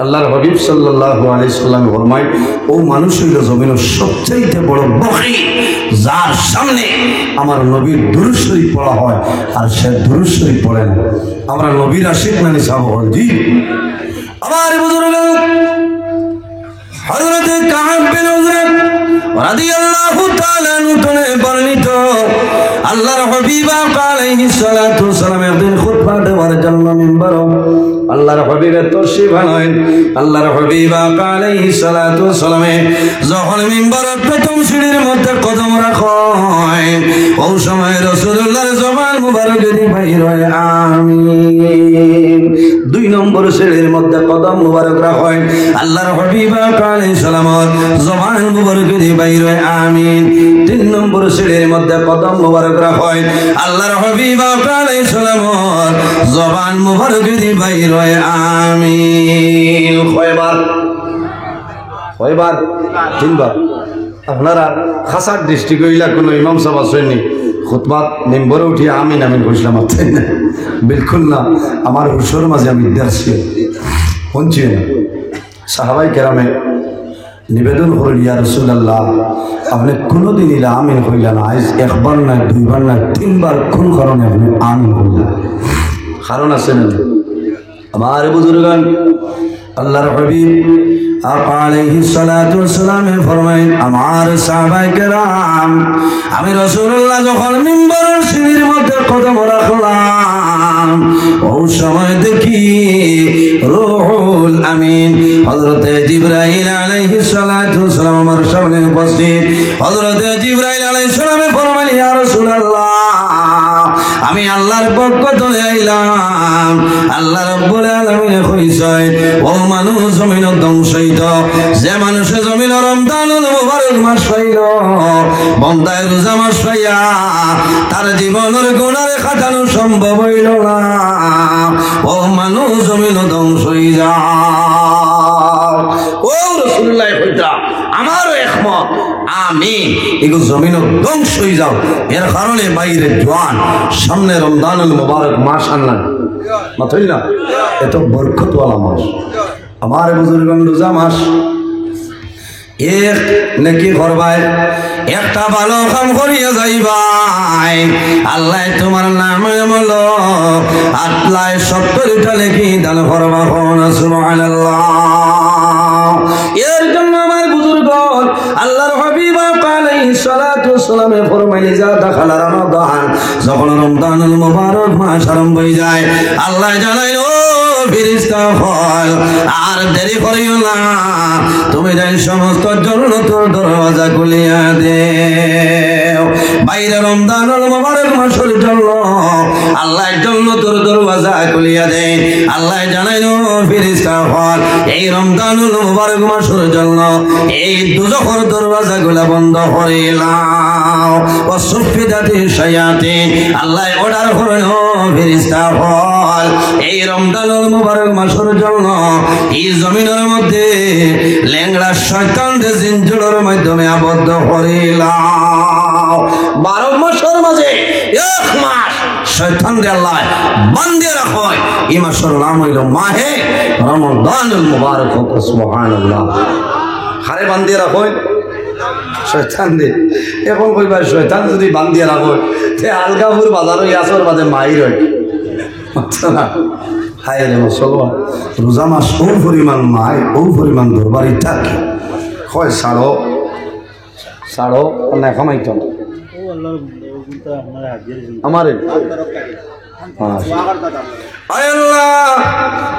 আল্লাহর হাবিব সাল্লাল্লাহু আলাইহি সাল্লাম ফরমায়, ও মানুষ হইল জমিনের সবচাইতে বড় বখী, যার সামনে আমার নবীর দুরূদ শরীফ পড়া হয় আর সে দুরূদ শরীফ পড়ে না। আমরা নবীর আশিক নানি সাহাবা জি। আমার বুজুর্গ হযরত কাব বিন উজরা রাদিয়াল্লাহু তাআলা আনহু বর্ণিত, আল্লাহর হাবিব আলাইহিস সালাতু ওয়াস সালাম একদিন খুতবা দেওয়ার জন্য মিম্বার আল্লাহর হাবিবের তশরিফ আনেন। আল্লাহর হাবিব আলাইহিস সালাতু ওয়াস সালাম যখন মিম্বারের প্রথম সিঁড়ির মধ্যে কদম রাখেন, ওই সময় রাসূলুল্লাহর জবান মুবারক দিয়ে বাইর হয় আমিন। দুই নম্বর সিঁড়ির মধ্যে কদম মুবারক রাখেন, আল্লাহর হাবিব আলাইহিস সালামের জবান মুবারক দিয়ে বাইর হয় আমিন। তিন নম্বর সিঁড়ির মধ্যে কদম মুবারক রাখেন, আল্লাহর হাবিব আলাইহিস সালামের জবান মুবারক দিয়ে বাইর হয় আমিন। কয়বার? তিনবার। আপনারা খাসার ডিস্ট্রিক্ট হইলা কোনো ইমাম সাহেব আসেননি খুতবাত মেম্বরে উঠি আমিন আমিন কইলাম? না, বিলকুল না। আমার হুশোর মাঝে আমি দেখছি শুনছি না। সাহাবাই কেরামে নিবেদন করেন, ইয়া রাসূলুল্লাহ আপনি কোনোদিন ইলা আমিন কইলেন না, আজ একবার না দুইবার না তিনবার কোন কারণে আপনি আমিন কইলেন? কারণ আছে না? আমার বুজুর্গান আল্লাহর হাবিব আলাইহিস সালাতু ওয়াস সালাম ফরমায়েন, আমার সাহাবায়ে কেরাম আমি রাসূলুল্লাহ যখন মিম্বরের সিঁড়ির মধ্যে কদম রাখলাম, ওই সময় দেখি রূহুল আমিন হযরত জিবরাইল আলাইহিস সালাতু ওয়াস সালাম আমার সামনে উপস্থিত। হযরত জিবরাইল আলাইহিস সালাম ফরমাইলেন, ইয়া রাসূলুল্লাহ আমি আল্লাহর পক্ষ থেকে আইলাম। আল্লাহ রাব্বুল আলামিন কইছেন, ও মানুষ জমিন ধ্বংস হইত, যে মানুষে জমিন রমজানুল মুবারক মাস পাইল, বন্দায় রোজা মাস পাইয়া তার জীবনের গুনাহ কাটানো সম্ভব হইল না, ও মানুষ জমিন ধ্বংস হই যাও। ও রাসূলুল্লাহ কইতা আমারও একমত, আমিন। এগুলো জমিন ধ্বংস হয়ে যাও। এর কারণে বাইরে জোয়ান সামনে রমজানুল মুবারক মাস আনলাম, মাথই না এত বরকতওয়ালা মাস। আমার বুজুর্গন রোজা মাস এক নেকি করবাই, একটা ভালো কাম করিয়া যাইবাই, আল্লাহ তোমার নামে বলো আল্লাহ 70টা নেকি দান করবা। সুবহানাল্লাহ। এর জন্য আমার বুজুর্গ আল্লাহর হাবিব আলাইহিস সালাতু ওয়াস সালাম ফরমাইলেন, যা দাখালা রমাদান, যখন রমজানুল মুবারক মাস আরম্ভ হয়ে যায়, আল্লাহ জানায়, ও ফেরেশতা হল আর দেরি করিও না, তুমি যাই সমস্ত জান্নাতের দরওয়াজা খুলিয়া দেও। বাইরে রমজানুল মুবারক মাসের জন্য আল্লাহ জান্নাতের দরওয়াজা খুলিয়া দেন। আল্লাহ জানায়, ও ফেরেশতা হল এই রমজানুল মুবারক মাসের জন্য এই দুজখের দরওয়াজাগুলো বন্ধ করিলাম। ও সুফিদাতি শায়াতিন, আল্লাহ অর্ডার করেন, ও ফেরেশতা হল এই রমজানুল মুবারক মাসের জন্য এই জমিনের মধ্যে লেংড়া শয়তানদের জিনজুরের মাধ্যমে আবদ্ধ করিলাম। 12 মাসের মাঝে এক মাস শয়তানদের আল্লাহ বান্ধিয়ে রাখে। এই মাসের নাম হইল মাহে রমজানুল মুবারক। সুবহানাল্লাহ। হারে বান্ধিয়ে রাখে শয়তান দে। এখন কইবা শয়তান যদি বান্ধিয়ে রাখে তে আলগাপুর বাজার ওই আসর বাজে মাহির হয়। হায় রে মুসলমান, রোজা মাস ও পরিমাণ মায় ও পরিমাণ দরবারি থাকে। হয় সাড়ো সাড়ো না খামাইত আমার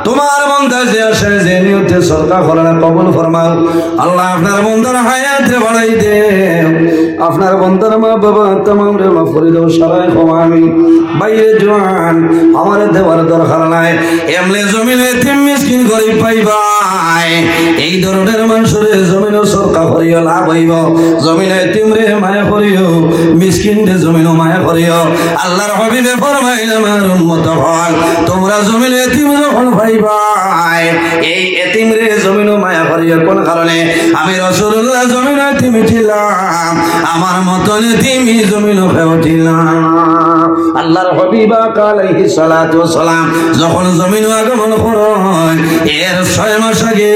তোমার মন্দা যে আসে যে নিয়তে সরকার করেন কবুল ফরমাও। আল্লাহ আপনার বন্দার হায়াতে বাড়াই দে, আপনার বন্দার মা বাবা তামাম রে মাফ করে দাও। সবাই ক্ষমামি বাইরে জোয়ান আমার দেওয়ার দরকার নাই, এমলে জমিনে এতিম মিসকিন গরিব পাইবাই। এই ধরনের মানুষের জমিন সরকার করিও লাভ হইব। জমিনে এতিম রে মায়া করিও, মিসকিন রে জমিন মায়া করিও। আল্লাহর হাবিবে ফরমাইলেন, আমার উম্মত হল তোমরা জমিনে এতিম যখন পাইবাই, এই এতিম রে জমিন মায়া করিও। কোন কারণে? আমি রাসূলুল্লাহ জমিনে এতিম ছিলাম, আমার মতন এতিমি জমিন উঠিলা। আল্লাহর হাবিব আলাইহিস সালাতু ওয়াস সালাম যখন জমিন আগমন করেন এর 6 মাস আগে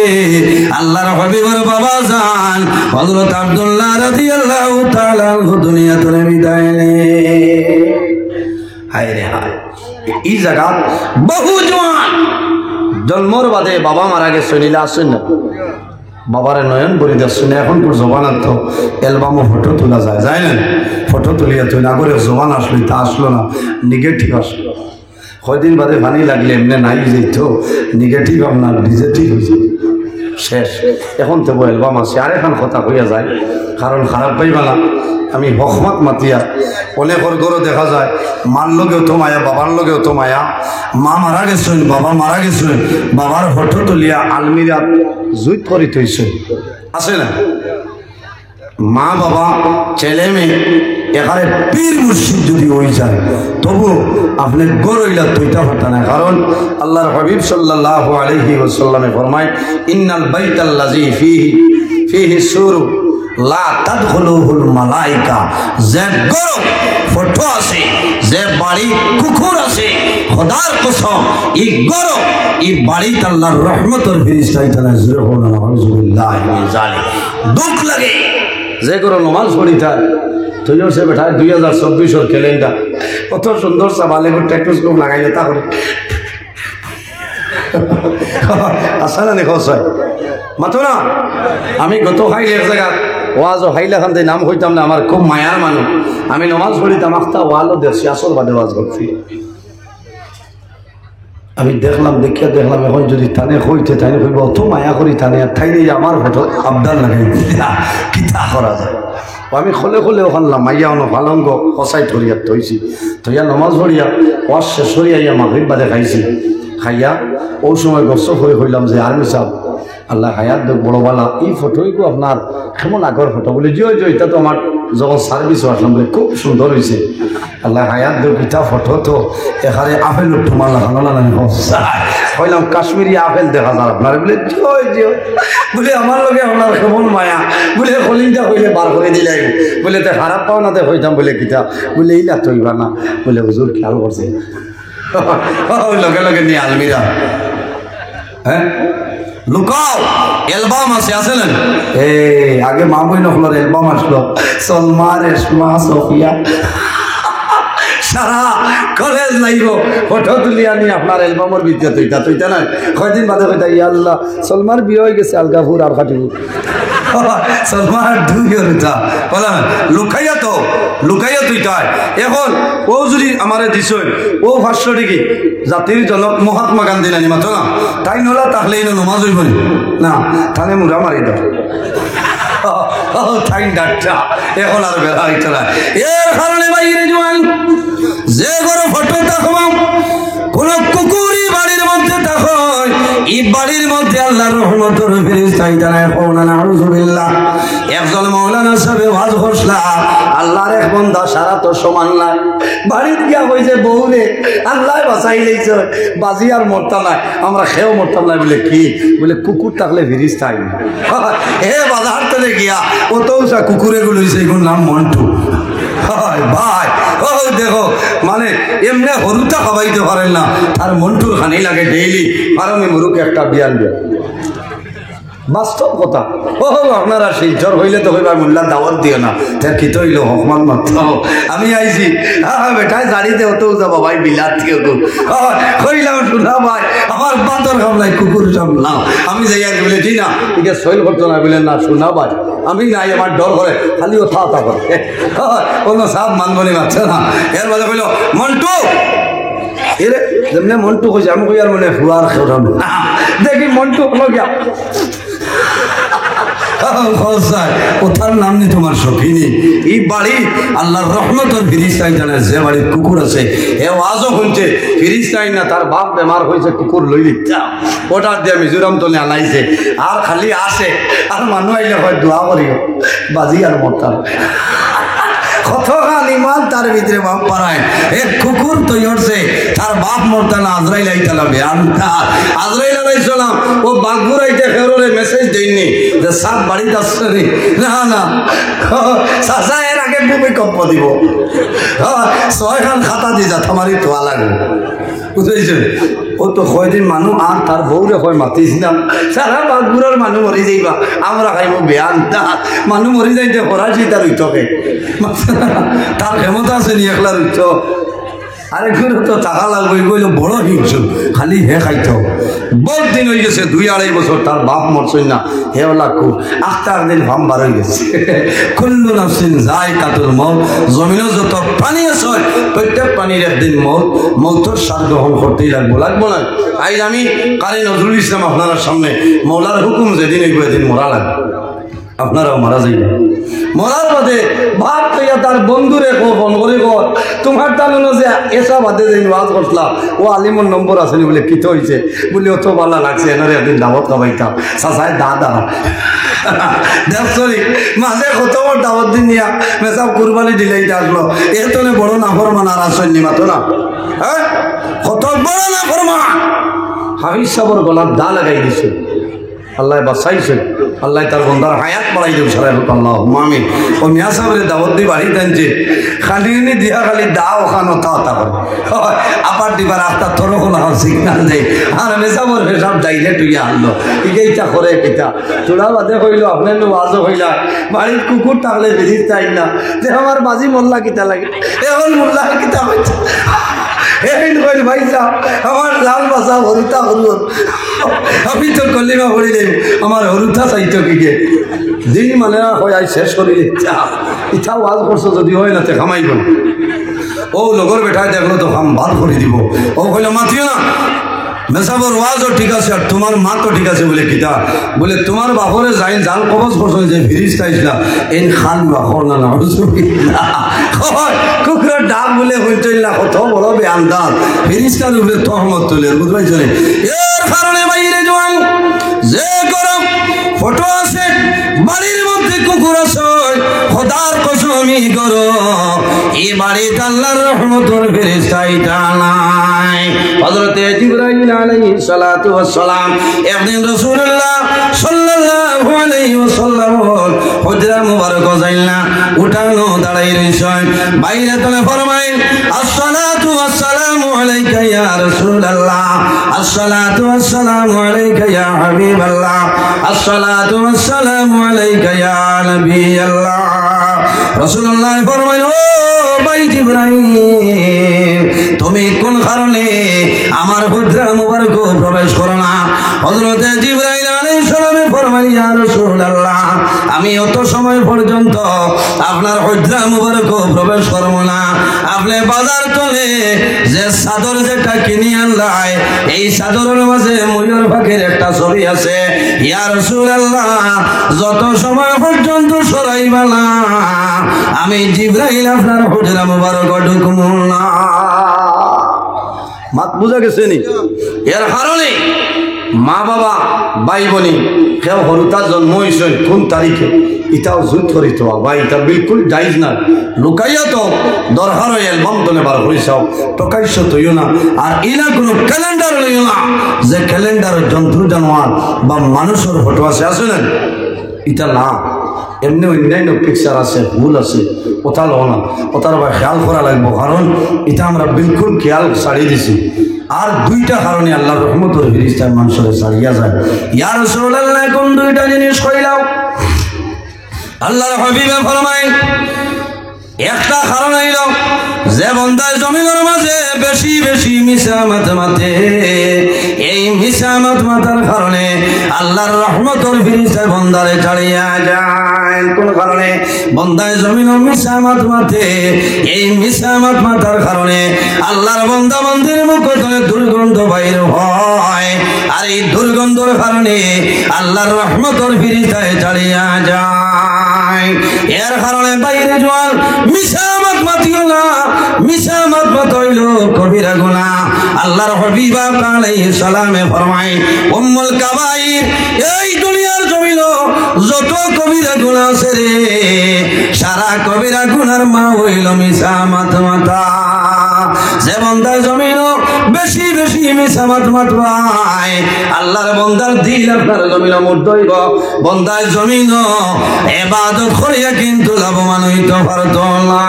আল্লাহর হাবিবের বাবা জান হযরত আব্দুল্লাহ রাদিয়াল্লাহু তাআলা আনহু দুনিয়া থেকে বিদায় নেন। হায় রে হায়, এই জায়গা বহু জওয়ান জন্মর বাদে বাবা মারা গেছে নিলা আসেন না, বাবারে নয়ন বলি যাচ্ছে না। এখন তোর জবানার তো অ্যালবামও ফটো তোলা যায়, যায় না? ফটো তুলিয়া তুই না করে জবান আসলো, তা আসলো না, নেগেটিভ আসলো। কয়দিন বাদে পানি লাগলে এমনি নাই যেত, নেগেটিভ আপনার ডিজেটিভ হয়েছে, শেষ। এখন তো অ্যালবাম আছে। আর এখন কথা হইয়া যায়, কারণ খারাপ পাইবা না। আমি হকমত মাতিয়া অনেকর গরো দেখা যায় মার লগেও তো মায়া, বাবার লগেও তো মায়া। মা মারা গেছেন, বাবা মারা গেছেন, বাবার ফটো তুলিয়া আলমিরা জুইত করি থইছে, আছে না? মা বাবা ছেলে মেয়ে এখানে পীর মুর্শিদ যদি হয়ে যায় তবু আপনি গরইলা তৈতা ফাটা না। কারণ আল্লাহর হাবিব সাল্লাল্লাহু আলাইহি ওয়াসাল্লামে ফরমায়, ইন্নাল বাইতাল্লাযী ফিহি সুরু লা তাদখুলুহুল মালাইকা। যে গরো ফটো আছে, যে বাড়ি কুকুর আছে, খোদার কসম এই গরো এই বাড়িতে আল্লাহর রহমতের ফেরেশতা আইতানা জুরে হন আলহামদুলিল্লাহ মিন জালিক। দুঃখ লাগে যে গরো নামাজ পড়িতা তুইও সে বেটা 2024 ক্যালেন্ডার কত সুন্দর সাবালে টেকনোস্কোপ লাগাইলে তা করে আসা না দেখো সাই মাতো না। আমি গত খাইলে এক জায়গা ওয়াজও হাইলা খান নাম হইতাম না, আমার খুব মায়ার মানুষ। আমি নমাজ পড়িতাম, আখতা ওয়ালও দেখছি, আসল বাদে ওয়াজ করছি। আমি দেখলাম, দেখিয়া দেখলাম এখন যদি তানে হইতে তাইনে কইব অত মায়া করি তানে থাইলে আমার ফটো আবদার লাগাই কিতা করা যায়। আমি খোলে খোলে ওখানলাম মাইয়া অন পালঙ্গ কষাই ধরিয়া থইছি, থইয়া নমাজ পড়িয়া ওয়াজ শেষ হইয়া মাগরিব বাদে খাইছি। খাইয়া ওই সময় গস্ত হয়ে হইলাম যে আর্মি সাহেব আল্লাহ হায়াত দেখ বড় বালা, এই ফটোইগো আপনার কেমন আগর ফটো বলে যে এটা তো আমার যখন সার্ভিসও আসলাম বলে খুব সুন্দর হয়েছে। আল্লাহ হায়াত দেখ ইটা ফটো তো এখানে আপেল তোমার লাগানো না হইলাম কাশ্মীরি আপেল দেখা যায় আপনার বলে জয় জয় বলে আমার লগে আপনার কেমন মায়া বলে হলিংটা হইলে বার করে দিলাই বলে তো খারাপ পাও না হইতাম বলে কিতা বলে এইলা তৈবা না বলে হুজুর খেয়াল করছে লগে লগে নিয়ে আলমিরা হ্যাঁ লুকাও অ্যালবাম আছে না? এই আগে মা বই নকলার অ্যালবাম আসলো, সলমা রেশমা সফিয়া সারা কলেজ লাইব ফটো তুলি আনি আপনার অ্যালবামের ভিতরে তৈতা তৈতা না। কয়দিন বাদে কইতা ইয়া আল্লাহ সলমার বিয়ে হয়ে গেছে আলগাপুর আর খাটিপুর সলমার দুইটা বলা লুকাইয়া তো লুকাইয়া তুইটা। এখন ও যদি আমার দিছ ও 500 টাকা জাতির জনক মহাত্মা গান্ধী নানি মাতো না, তাই নলা তাহলে নমাজ হইব না, তাহলে মুরা মারি দাও টাইম ডাক্তার এখন আর বেড়া হইতে না। এর কারণে বাইরে জোয়ান যে কোনো ফটো দেখো কোন কুকুরি বাড়ির মধ্যে দেখো এই বাড়ির মধ্যে আল্লাহর রহমতের ফেরেশতা জানায় কওনা আউযুবিল্লাহ। একজন মাওলানা সাহেব ওয়াজ করছলা আল্লাহর এক বান্দা সারা তো সমান না, বাড়িতে গিয়া কইছে বউরে আল্লাহ বাঁচাই লইছে বাজি আর মরতাম না, আমরা খেয়েও মরতাম না। বলে কি বলে কুকুর থাকলে ফেরেশতা আইন হে বাজার তলে গিয়া কত কুকুরে গুলো হইছে এগুলোর নাম মন্টু ভাই। ও দেখো মানে এমনি হরুতা খাবাইতে পারেন না, আর মন্টুর খানি লাগে ডেইলি ফার্মে মুরুকে একটা বিয়ান বিয়া বাস্তব কথা। ও আপনারা সেই জ্বর হইলে তো হইবা মোল্লার দাওয়াত দিও না, তার কি তো হইলো হকমান মাত্র আমি আইছি হ্যাঁ বেটায় জাড়িতে হতেও যাবো ভাই বিলাত থেকে হইলাম শোনা ভাই আমার বাঁদর খামলাই কুকুর সামলাম আমি যাই আর বলে ঠিক না ঠিক সইল করতো না বলে না শোনা ভাই আমি নাই আমার ডর করে খালি ও থা তা করে কোনো সাপ মানবনি মারছে না। এর বাদে কইল মন্টু এরে যেমনি মন্টু কইছে আমি কই আর মনে ফুয়ার খেলাম দেখি মন্টু হলো গিয়া ওটার নাম নেই তোমার সখিনী। এই বাড়ি আল্লাহর রহমতের ফিরিস্তাই জানে, যে বাড়ির কুকুর আছে এ আজও শুনছে ফিরিস্তাই না তার বাপ বেমার হয়েছে কুকুর লই লিখতাম ওটার দিয়ে মিজোরাম তলে আনাইছে আর খালি আসে আর মানুষ আইলে হয় দোয়া করিও বাজি আর মরতাম কতখান ইমান তার ভিতরে বাপ পাড়ায় এক কুকুর তৈরি হচ্ছে তার বাপ মরতা না আজরাইল আইতালাম আজরাইল আলাইসালাম ও বাঘুর আইতে ফেরোরে মেসেজ দেয়নি যে সাপ বাড়িতে আসছে না না চাষা এর আগে ভূমিকম্প দিব 6 খাতা দি যা তোমারই তোয়া লাগবে বুঝেছেন ও তো কয়দিন মানুষ আর তার বউরে হয় মাতিছিলাম সারা বাগগুড়ার মানুষ মরি যাইবা আমরা খাইব বেয়ান মানুষ মরি যাইতে ফরাসি তার উঠকে তার ক্ষমতা আছে নি একলা উঠ আরেকজন তো টাকা লাগবে কইলো বড় হিংসু খালি হে খাইত বহুত দিন হয়ে গেছে 2-2.5 বছর তার বাপ মরছই না হে ওলা খুব 8 দিন ভাম বার হয়ে গেছে কুল্লু নাফসিন যায়কাতুল মউত জমিনে যত প্রাণী আছে প্রত্যেক প্রাণীর একদিন মৌতের স্বাদ গ্রহণ করতেই লাগবো না আজ আমি কারি নজরুল ইসলাম আপনার সামনে মৌলার হুকুম যেদিন হইব এদিন মরা লাগবে আপনারাও মারা যাইবে মরার বাদে ভাত খাইয়া তার বন্ধুরে ফোন করে কর তোমার টানো যে এসা বাদে যে ওয়াজ করলাম ও আলিমর নম্বর আসেনি বলে কিত হয়েছে বলে অত ভালো লাগছে এনারে একদিন দাওয়াত খাবাইতাম চাচায় দাদা দেখছি মাঝে কত বড় দাওয়াত দিন নিয়া মেসাব কুরবানি দিলেই আসলো এতনে বড় নাফরমান আর আসেননি মাত্র না হ্যাঁ কত বড় নাফরমান হাফিজ সাবর গলার দা লাগাই দিছে আল্লাহ বাসাইছে আল্লাহ তার বন্দার হায়াত বাড়াই দেব সারা আল্লাহ আমিন ও মিয়া সাহেবের দাওয়াত দিয়ে বাড়ি টানছে খালি দিয়া খালি দাও খানো তা করে আবার দিবার রাস্তা থর খোলা সিগনাল দেয় আর মেসাবর সব যাইলে তুইয়া আনলো এইটা করে কিতা চূড়া বাদে কইল আপনার ওয়াজও হইলা বাড়ির কুকুর থাকলে বেরিয়ে চাই না যে আমার বাজি মোল্লা কিতা লাগে এখন মোল্লা কিতা হয়েছে ভাই সাহ আমার লাল বাসা হরুতা হরুন আমি তো কলিমা পড়ি দেব আমার হরুতা চাইতো কি গে দিন মানে হয় শেষ করি ইচ্ছা ওয়াজ করছো যদি হয় না তে খামাইব ও লগর বেঠায় দেখলো তো খাম ভাল করে দিব ও কইল মাতিও না মেসাবর ওয়াজও ঠিক আছে আর তোমার মা তো ঠিক আছে বলে কিতা বলে তোমার বাপরে যাই জাল কবজ করছো যে ফিরিস্তা ইসলা এই খান বাপর না না কুকুরের ডাক বলে হইতই না কত বড় বেআন্দাজ ফিরিস্তার উপরে তহমত তুলে বুঝতে পারছো এর কারণে বাইরে জোয়ান যে গরম ফটো আছে বাড়ির মধ্যে কুকুর আছে খোদার কসমি করো এই বাড়িতে আল্লাহর রহমতের ফেরেশতা নাই হযরতে জিবরাইল আলাইহিস সালাতু ওয়াস সালাম একদিন রাসূলুল্লাহ সাল্লাল্লাহু আলাইহি ওয়াসাল্লাম হুজরা মুবারক যাইনা উঠানো দাঁড়াই রইছেন বাইরে তলে ফরমায় আসসালাতু ওয়াস সালামু আলাইকা ইয়া রাসূলুল্লাহ আসসালাতু ওয়াস সালামু আলাইকা ইয়া হাবিবাল্লাহ আসসালাতু ওয়াস সালামু আলাইকা ইয়া নবিয়াল্লাহ রাসূলুল্লাহ ফরমায় ও ভাই জিবরাইল তুমি কোন কারণে আমার হুজরা মুবারক প্রবেশ করো না হযরতে জিবরাইল আলাইহিস সালাম ফরমায় ইয়া রাসূলুল্লাহ আমি অত সময় পর্যন্ত আপনার হুজরা মুবারক প্রবেশ করব না আপনি বাজার তলে যে চাদর যেটা কিনে আনলাই এই চাদরের মাঝে ময়ূর পাখির একটা ছবি আছে ইয়া রাসূলুল্লাহ যত সময় পর্যন্ত সরাইবা না আমি জিবরাইল আপনার হুজরা মুবারক ঢুকব না মাত বুঝা গেছে নি এর কারণে মা বাবা ভাই বোনি কেউ হরুতা জন্ম হয়েছেন কোন তারিখে এটাও জুত করিত বা এটা বিলকুল জায়জ না লুকাইয়া তো দরকার অ্যালবাম তোলে বার হয়েছাও প্রকাশ্য তৈও না আর এনা কোনো ক্যালেন্ডার লইও না যে ক্যালেন্ডারের জন্তু জানোয়ার বা মানুষের ফটো আছে না এটা না এমনি অন্যান্য পিকচার আছে ভুল আছে ওটা লো না ওটার আবার খেয়াল করা লাগবো কারণ এটা আমরা বিলকুল খেয়াল ছাড়িয়ে দিছি আর দুইটা কারণে আল্লাহর রহমতের ফেরেশতা মানুষের ছাড়িয়া যায় ইয়া রাসূলুল্লাহ কোন দুইটা জিনিস কইলাও আল্লাহর হাবিবে ফরমায় একটা কারণ হইল যে বান্দা জমিনের মাঝে বেশি বেশি মিছা মাতে এই মিছা মাতার কারণে আল্লাহর রহমতের ফেরেশতা বান্দারে ছাড়িয়া যায় কোন কারণে বান্দায় জমিনের মিছা মাতে এই মিছা মাতার কারণে আল্লাহর বান্দা বান্দির মুখ থেকে দুর্গন্ধ বাইর হয় আর এই দুর্গন্ধের কারণে আল্লাহর রহমতের ফেরেশতা ছাড়িয়া যায় এর কারণে বাইরে জোয়াল মিশামত মাতিও না মিশামত মাতইল কবিরা গুনাহ আল্লাহর হাবিব আলাইহিস সালামে ফরমায় উম্মুল কাবাইর এই দুনিয়ার জমিন যত কবিরা গুনাহ আছে রে সারা কবিরা গুনার মা হইল মিশামত মাতা যে বন্দার জমিন বেশি বেশি মিছামাত মাতবাই আল্লাহর বন্দার দিল আপনার জমিন মুর্দইব বন্দার জমিন ইবাদত করিয়া কিন্তু লাভবান হইতে পারত না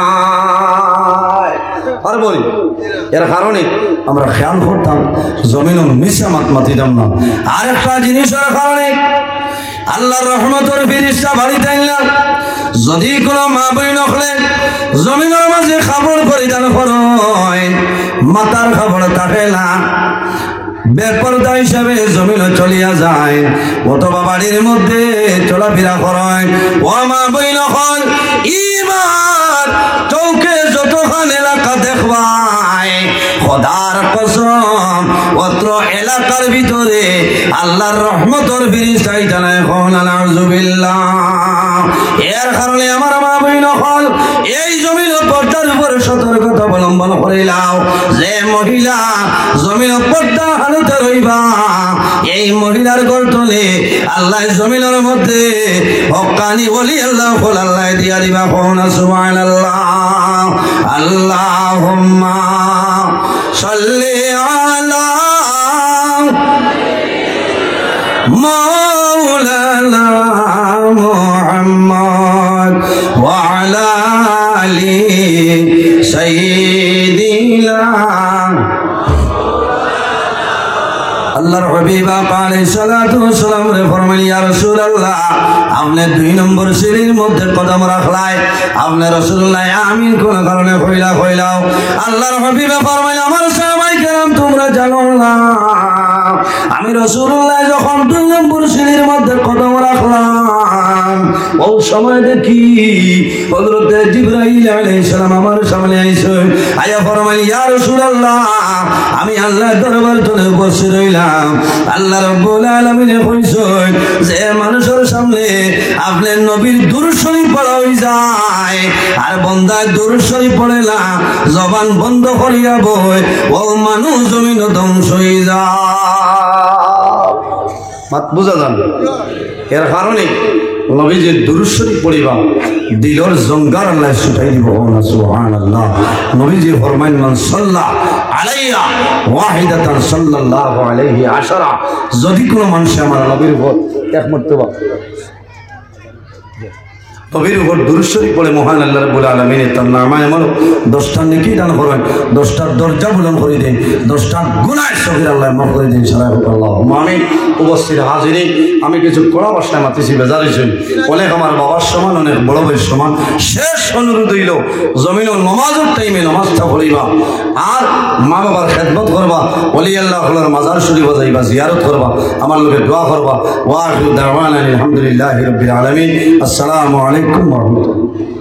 আর বলি এর কারণে আমরা খেয়াল করতাম জমিন মিছামাত মাতিতাম না আরেকটা জিনিসের কারণে আল্লাহর রহমতের ফিরিস্তা বাড়িতে আনলাম যদি কোনো মা বই নখলে জমিনের মাঝে খাবার পরিধান করেন মাতার খাবার থাকে না বেপরদা হিসাবে জমিন চলিয়া যায় অথবা বাড়ির মধ্যে চলাফেরা করেন ও মা বই নখল ইমান চৌকে যতক্ষণ এলাকা দেখবাই খোদার কসম অত্র এলাকার ভিতরে আল্লাহর রহমতের ফিরিস্তাই জানায় কোন আউযুবিল্লাহ এর কারণে আমার মা বই নখল এই জমিন পর্দার উপরে সতর্কতা অবলম্বন করিলাও যে মহিলা জমিন পর্দা হালতে রইবা এই মহিলার গর্তনে আল্লাহ জমিনের মধ্যে হক্কানি বলি আল্লাহ আল্লাহ দিয়া দিবা কোন সুবহানাল্লাহ আল্লাহুম্মা সাল্লি আলা মাওলানা মুহাম্মদ ওয়া আলা আলি সাইয়্যিদিনা আল্লাহর হাবিব আলাইহিস সালাতু ওয়াস সালাম রে ফরমাইলেন ইয়া রাসূলুল্লাহ আপনি 2 নম্বর সিঁড়ির মধ্যে কদম রাখলাই আপনি রাসূলুল্লাহ আমিন কোন কারণে কইলাও আল্লাহর হাবিব ফরমাইলেন আমার সাহাবায়ে কেরাম তোমরা জানো না আমি রাসূলুল্লাহ যখন 2 নম্বর সিঁড়ির মধ্যে কদম রাখলাম ওই সময় দেখি হযরত জিবরাইল আলাইহিস সালাম আমার সামনে আইছে আয়া ফরমাইলেন ইয়া রাসূলুল্লাহ আমি আল্লাহর দরবার তলে বসে রইলাম আল্লাহ রাব্বুল আলামিন কইছেন যে মানুষের সামনে আপনি নবীর দুরূদ শরীফ পড়া হই যায় আর বান্দা দুরূদ শরীফ পড়ে না জবান বন্ধ করিয়া বই ও মানুষ জমিন ধ্বংস হই যায় মাত বুঝা যান এর কারণে নবীজির দুরূদ শরীফ পড়িবা দিলর জঙ্গার আল্লাহ ছুটাই দিব সুবহানাল্লাহ নবীজি ফরমান মান সাল্লা আলাইয়া ওয়াহিদাতান সাল্লাল্লাহু আলাইহি আশারা যদি কোনো মানুষ আমার নবীর উপর এক মর্তবা নবীর উপর দুরূদ শরীফ পড়ে মহান আল্লাহ রাব্বুল আলামিন তার নামায় আমার 10টা নেকি দান করেন 10টা দরজা বুলন্দ করে দেন 10টা গুনাহ সগীর আল্লাহ মাফ করে দেন সারা আল্লাহুম্মা আমিন উপস্থিত হাজিরিন আমি কিছু কড়া ভাষায় মাতিছি বেজার হইছি অনেক আমার বাবার সমান অনেক বড় ভাইয়ের সমান শেষ অনুরোধ হইল জমিনের নামাজের টাইমে নামাজটা পড়িবা আর মা বাবার খেদমত করবা ওলি আল্লাহ হলার মাজার শরীফ যাইবা জিয়ারত করবা আমার লোকে দোয়া করবা ওয়া আখিরু দাওয়ানা আলহামদুলিল্লাহি রাব্বিল আলামিন আসসালামু আলাইকুম ওয়া রাহমাতুল্লাহ।